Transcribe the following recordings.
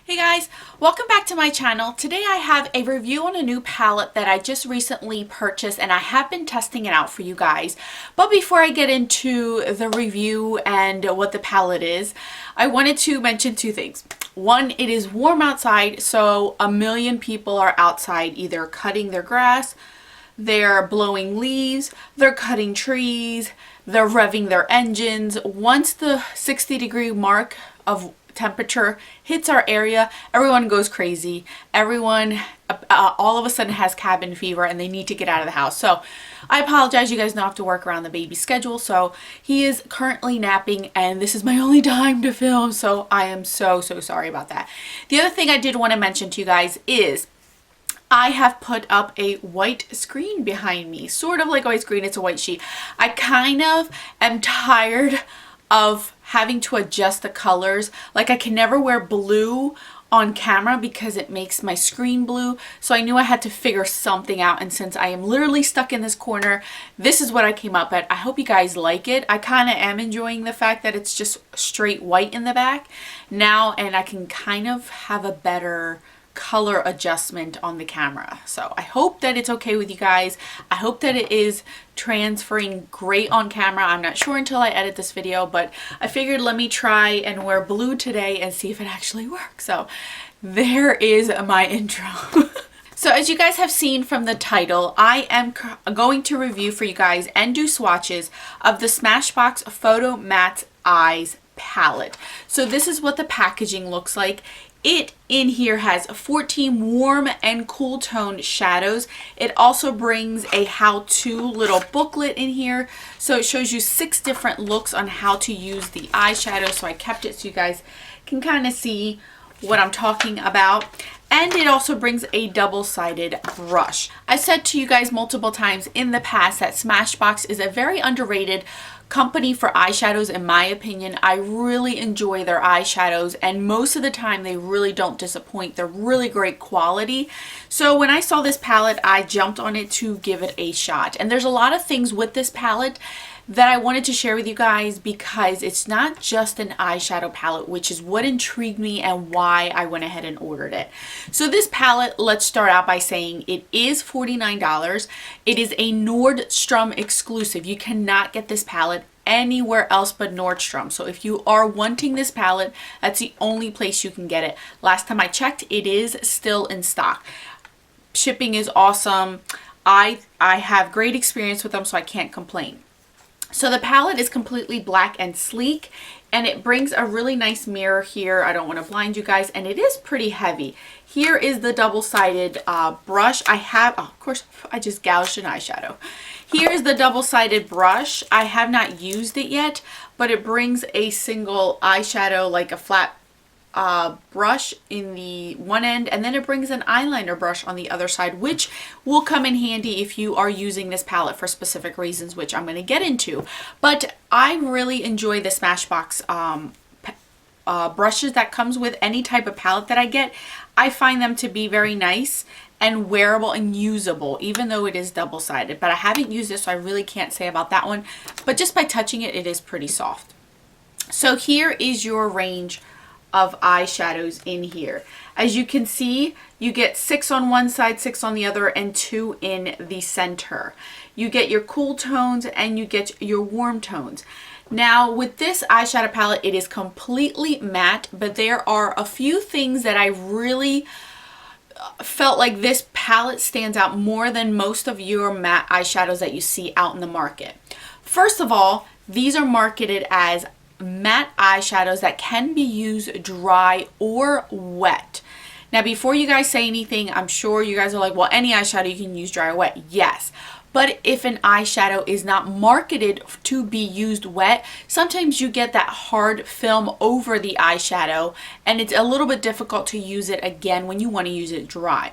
Hey guys, welcome back to my channel. Today I have a review on a new palette that I just recently purchased and I have been testing it out for you guys. But before I get into the review and what the palette is, I wanted to mention two things. One, it is warm outside, so a million people are outside either cutting their grass, they're blowing leaves, they're cutting trees, they're revving their engines. Once the 60-degree mark of temperature hits our area, everyone goes crazy. Everyone all of a sudden has cabin fever and they need to get out of the house. So I apologize, you guys don't have to work around the baby's schedule. So he is currently napping and this is my only time to film, so I am so sorry about that. The other thing I did want to mention to you guys is I have put up a white screen behind me, sort of like a white screen. It's a white sheet. I kind of am tired of having to adjust the colors. Like, I can never wear blue on camera because it makes my screen blue. So I knew I had to figure something out, and since I am literally stuck in this corner, this is what I came up at. I hope you guys like it. I kind of am enjoying the fact that it's just straight white in the back now, and I can kind of have a better color adjustment on the camera. So I hope that it's okay with you guys. I hope that it is transferring great on camera. I'm not sure until I edit this video, but I figured let me try and wear blue today and see if it actually works. So there is my intro. So as you guys have seen from the title, I am going to review for you guys and do swatches of the Smashbox Photo Matte Eyes palette. So this is what the packaging looks like. It in here has 14 warm and cool tone shadows. It also brings a how-to little booklet in here. So it shows you 6 different looks on how to use the eyeshadow. So I kept it so you guys can kind of see what I'm talking about. And it also brings a double-sided brush. I said to you guys multiple times in the past that Smashbox is a very underrated company for eyeshadows in my opinion. I really enjoy their eyeshadows and most of the time they really don't disappoint. They're really great quality. So when I saw this palette, I jumped on it to give it a shot. And there's a lot of things with this palette that I wanted to share with you guys because it's not just an eyeshadow palette, which is what intrigued me and why I went ahead and ordered it. So this palette, let's start out by saying it is $49. It is a Nordstrom exclusive. You cannot get this palette anywhere else but Nordstrom. So if you are wanting this palette, that's the only place you can get it. Last time I checked, it is still in stock. Shipping is awesome. I have great experience with them, so I can't complain. So the palette is completely black and sleek, and it brings a really nice mirror here. I don't want to blind you guys, and it is pretty heavy. Here is the double-sided brush. Of course, I just gouged an eyeshadow. Here's the double-sided brush. I have not used it yet, but it brings a single eyeshadow, like a flat brush in the one end, and then it brings an eyeliner brush on the other side, which will come in handy if you are using this palette for specific reasons, which I'm going to get into. But I really enjoy the Smashbox brushes that comes with any type of palette that I get. I find them to be very nice and wearable and usable, even though it is double-sided. But I haven't used it, so I really can't say about that one. But just by touching it, it is pretty soft. So here is your range of eyeshadows in here. As you can see, you get 6 on one side, 6 on the other, and 2 in the center. You get your cool tones and you get your warm tones. Now with this eyeshadow palette, it is completely matte, but there are a few things that I really felt like this palette stands out more than most of your matte eyeshadows that you see out in the market. First of all, these are marketed as matte eyeshadows that can be used dry or wet. Now before you guys say anything, I'm sure you guys are like, well, any eyeshadow you can use dry or wet. Yes, but if an eyeshadow is not marketed to be used wet, sometimes you get that hard film over the eyeshadow and it's a little bit difficult to use it again when you want to use it dry.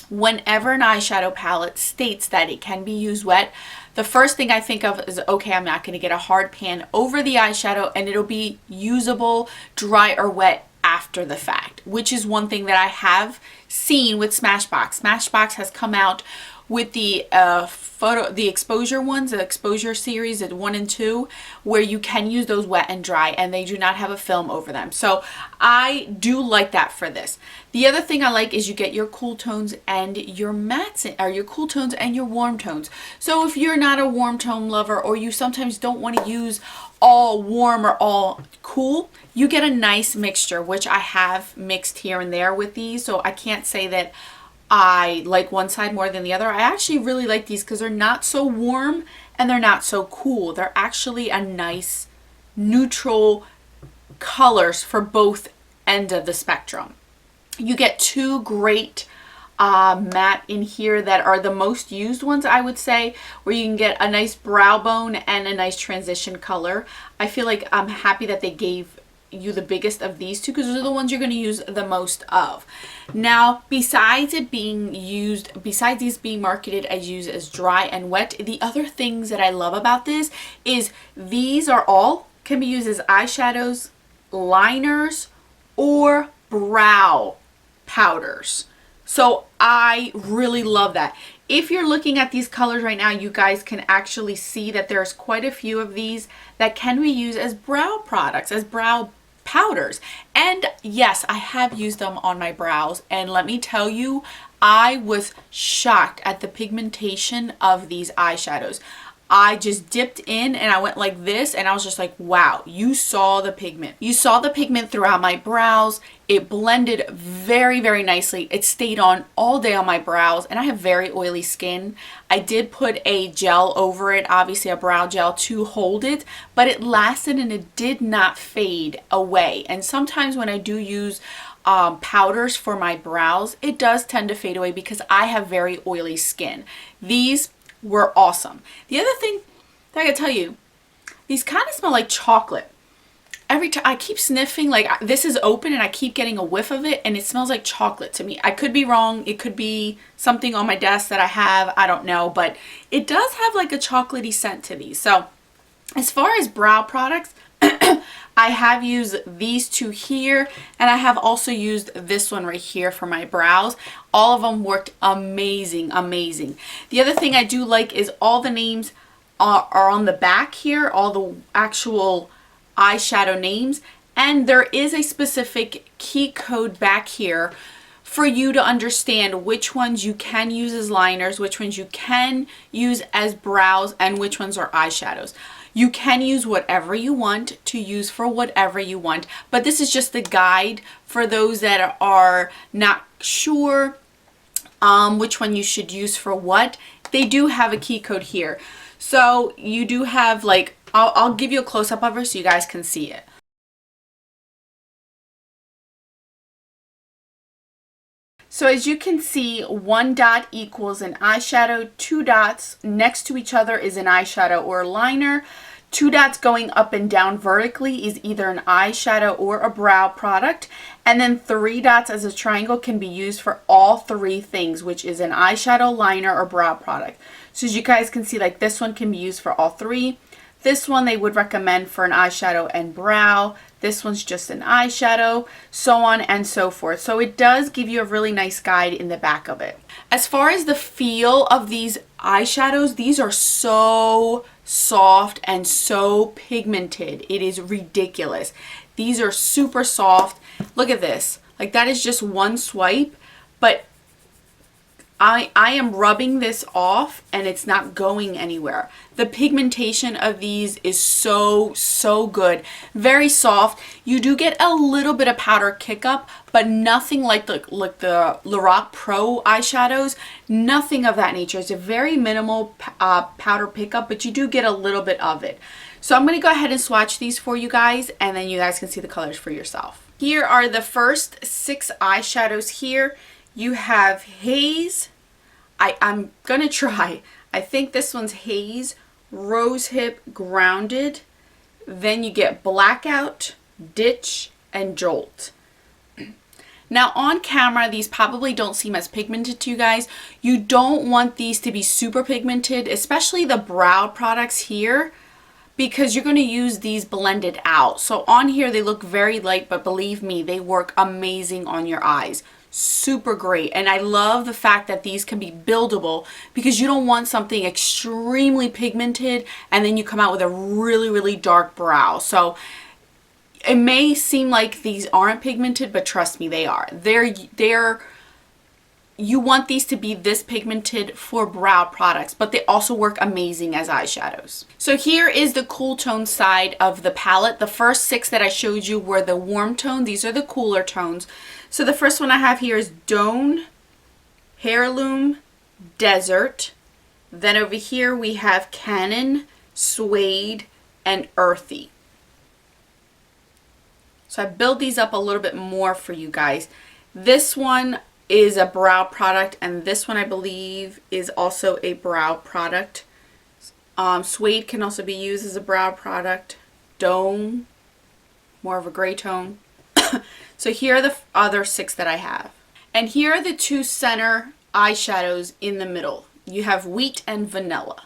Whenever an eyeshadow palette states that it can be used wet, the first thing I think of is, okay, I'm not going to get a hard pan over the eyeshadow and it'll be usable dry or wet after the fact, which is one thing that I have seen with Smashbox. Smashbox has come out with the the exposure ones, the exposure series at 1 and 2, where you can use those wet and dry and they do not have a film over them. So I do like that for this. The other thing I like is you get your cool tones and your mattes, or your cool tones and your warm tones. So if you're not a warm tone lover, or you sometimes don't want to use all warm or all cool, you get a nice mixture, which I have mixed here and there with these. So I can't say that I like one side more than the other. I actually really like these because they're not so warm and they're not so cool. They're actually a nice neutral colors for both ends of the spectrum. You get two great matte in here that are the most used ones, I would say, where you can get a nice brow bone and a nice transition color. I feel like I'm happy that they gave you the biggest of these two because those are the ones you're going to use the most of. Now, besides these being marketed as used as dry and wet, the other things that I love about this is these are all can be used as eyeshadows, liners, or brow powders. So I really love that. If you're looking at these colors right now, you guys can actually see that there's quite a few of these that can be used as brow products, as brow powders. And yes, I have used them on my brows, and let me tell you, I was shocked at the pigmentation of these eyeshadows. I just dipped in and I went like this, and I was just like, wow, you saw the pigment. You saw the pigment throughout my brows. It blended very, very nicely. It stayed on all day on my brows, and I have very oily skin. I did put a gel over it, obviously a brow gel to hold it, but it lasted and it did not fade away. And sometimes when I do use powders for my brows, it does tend to fade away because I have very oily skin. These were awesome. The other thing that I gotta tell you, these kind of smell like chocolate. Every time I keep sniffing, like this is open and I keep getting a whiff of it and it smells like chocolate to me. I could be wrong. It could be something on my desk that I have. I don't know, but it does have like a chocolatey scent to these. So as far as brow products, I have used these two here, and I have also used this one right here for my brows. All of them worked amazing, amazing. The other thing I do like is all the names are on the back here, all the actual eyeshadow names, and there is a specific key code back here for you to understand which ones you can use as liners, which ones you can use as brows, and which ones are eyeshadows. You can use whatever you want to use for whatever you want, but this is just a guide for those that are not sure which one you should use for what. They do have a key code here. So you do have, like, I'll give you a close-up of her so you guys can see it. So as you can see, 1 dot equals an eyeshadow, 2 dots next to each other is an eyeshadow or liner, 2 dots going up and down vertically is either an eyeshadow or a brow product, and then 3 dots as a triangle can be used for all 3 things, which is an eyeshadow, liner, or brow product. So as you guys can see, like this one can be used for all 3. This one they would recommend for an eyeshadow and brow. This one's just an eyeshadow, so on and so forth. So it does give you a really nice guide in the back of it. As far as the feel of these eyeshadows, these are so soft and so pigmented. It is ridiculous. These are super soft. Look at this. Like that is just one swipe, but I am rubbing this off and it's not going anywhere. The pigmentation of these is so good. Very soft. You do get a little bit of powder kick up, but nothing like the Lorac Pro eyeshadows. Nothing of that nature. It's a very minimal powder pickup, but you do get a little bit of it. So I'm going to go ahead and swatch these for you guys, and then you guys can see the colors for yourself. Here are the first 6 eyeshadows here. You have Haze. I'm gonna try. I think this one's Haze, Rosehip, Grounded. Then you get Blackout, Ditch, and Jolt. Now on camera, these probably don't seem as pigmented to you guys. You don't want these to be super pigmented, especially the brow products here, because you're going to use these blended out. So on here they look very light, but believe me, they work amazing on your eyes. Super great. And I love the fact that these can be buildable, because you don't want something extremely pigmented and then you come out with a really, really dark brow. So it may seem like these aren't pigmented, but trust me, they are. You want these to be this pigmented for brow products, but they also work amazing as eyeshadows. So here is the cool tone side of the palette. The first 6 that I showed you were the warm tone. These are the cooler tones. So the first one I have here is Dune, Heirloom, Desert. Then over here we have Canon, Suede, and Earthy. So I build these up a little bit more for you guys. This one is a brow product, and this one I believe is also a brow product. Suede can also be used as a brow product. Dome, more of a gray tone. So here are the other 6 that I have. And here are the 2 center eyeshadows in the middle. You have Wheat and Vanilla.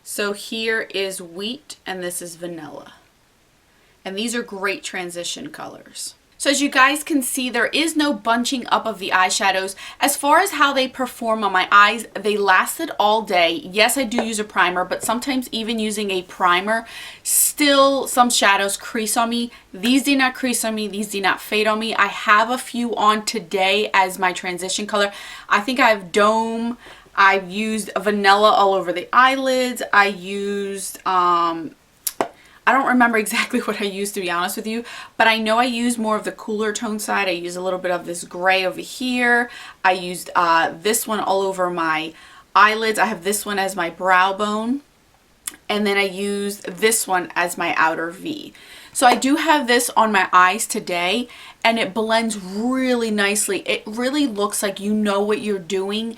So here is Wheat and this is Vanilla. And these are great transition colors. So as you guys can see, there is no bunching up of the eyeshadows. As far as how they perform on my eyes, they lasted all day. Yes, I do use a primer, but sometimes even using a primer, still some shadows crease on me. These do not crease on me. These do not fade on me. I have a few on today as my transition color. I think I have Dome. I've used Vanilla all over the eyelids. I used I don't remember exactly what I used, to be honest with you, but I know I used more of the cooler tone side. I used a little bit of this gray over here. I used this one all over my eyelids. I have this one as my brow bone. And then I used this one as my outer V. So I do have this on my eyes today, and it blends really nicely. It really looks like you know what you're doing.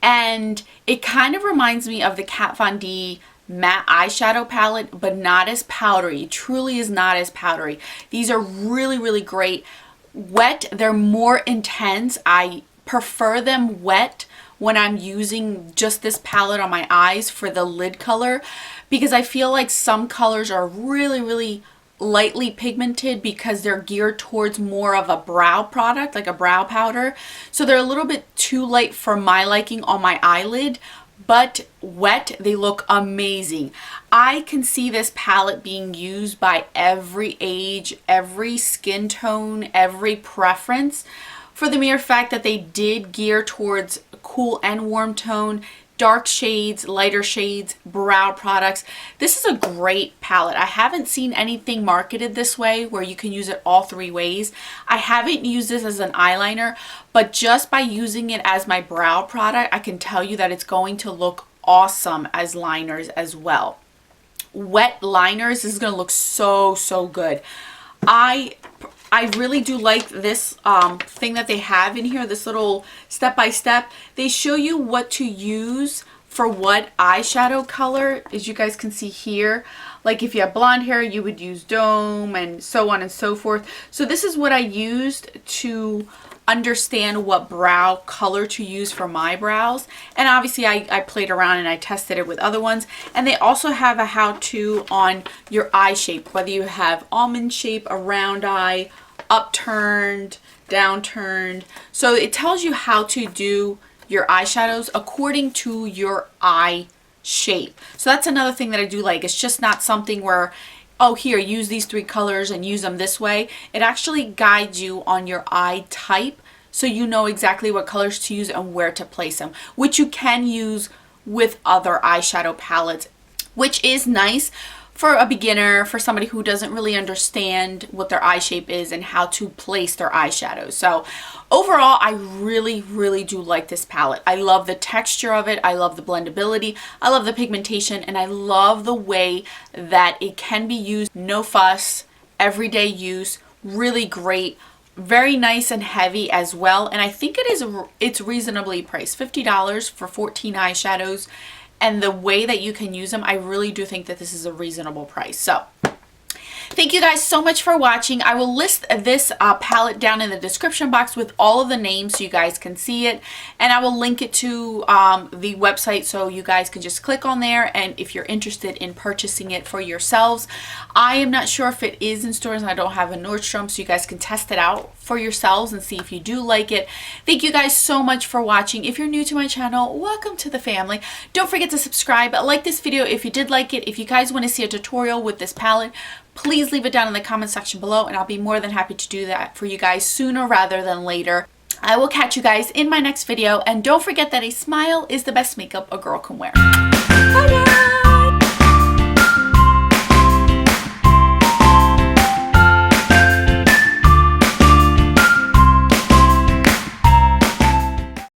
And it kind of reminds me of the Kat Von D matte eyeshadow palette, but not as powdery. It truly is not as powdery. These are really, really great. Wet, they're more intense. I prefer them wet when I'm using just this palette on my eyes for the lid color, because I feel like some colors are really, really lightly pigmented because they're geared towards more of a brow product, like a brow powder. So they're a little bit too light for my liking on my eyelid. But wet, they look amazing. I can see this palette being used by every age, every skin tone, every preference, for the mere fact that they did gear towards cool and warm tone, dark shades, lighter shades, brow products. This is a great palette. I haven't seen anything marketed this way where you can use it all 3 ways. I haven't used this as an eyeliner, but just by using it as my brow product, I can tell you that it's going to look awesome as liners as well. Wet liners, this is going to look so, so good. I really do like this thing that they have in here, this little step-by-step. They show you what to use for what eyeshadow color, as you guys can see here. Like if you have blonde hair, you would use Dome and so on and so forth. So this is what I used to understand what brow color to use for my brows. And obviously I played around and I tested it with other ones. And they also have a how-to on your eye shape, whether you have almond shape, a round eye, upturned, downturned. So it tells you how to do your eyeshadows according to your eye shape. So that's another thing that I do like. It's just not something where, oh, here, use these 3 colors and use them this way. It actually guides you on your eye type, so you know exactly what colors to use and where to place them, which you can use with other eyeshadow palettes, which is nice for a beginner, for somebody who doesn't really understand what their eye shape is and how to place their eyeshadows. So overall, I really, really do like this palette. I love the texture of it. I love the blendability. I love the pigmentation, and I love the way that it can be used. No fuss, everyday use, really great. Very nice and heavy as well. And I think it's reasonably priced. $50 for 14 eyeshadows. And the way that you can use them, I really do think that this is a reasonable price. So Thank you guys so much for watching. I will list this palette down in the description box with all of the names so you guys can see it. And I will link it to the website so you guys can just click on there. And if you're interested in purchasing it for yourselves, I am not sure if it is in stores. I don't have a Nordstrom, so you guys can test it out for yourselves and see if you do like it. Thank you guys so much for watching. If you're new to my channel, welcome to the family. Don't forget to subscribe. Like this video if you did like it. If you guys want to see a tutorial with this palette, please leave it down in the comment section below and I'll be more than happy to do that for you guys sooner rather than later. I will catch you guys in my next video, and don't forget that a smile is the best makeup a girl can wear. Bye guys!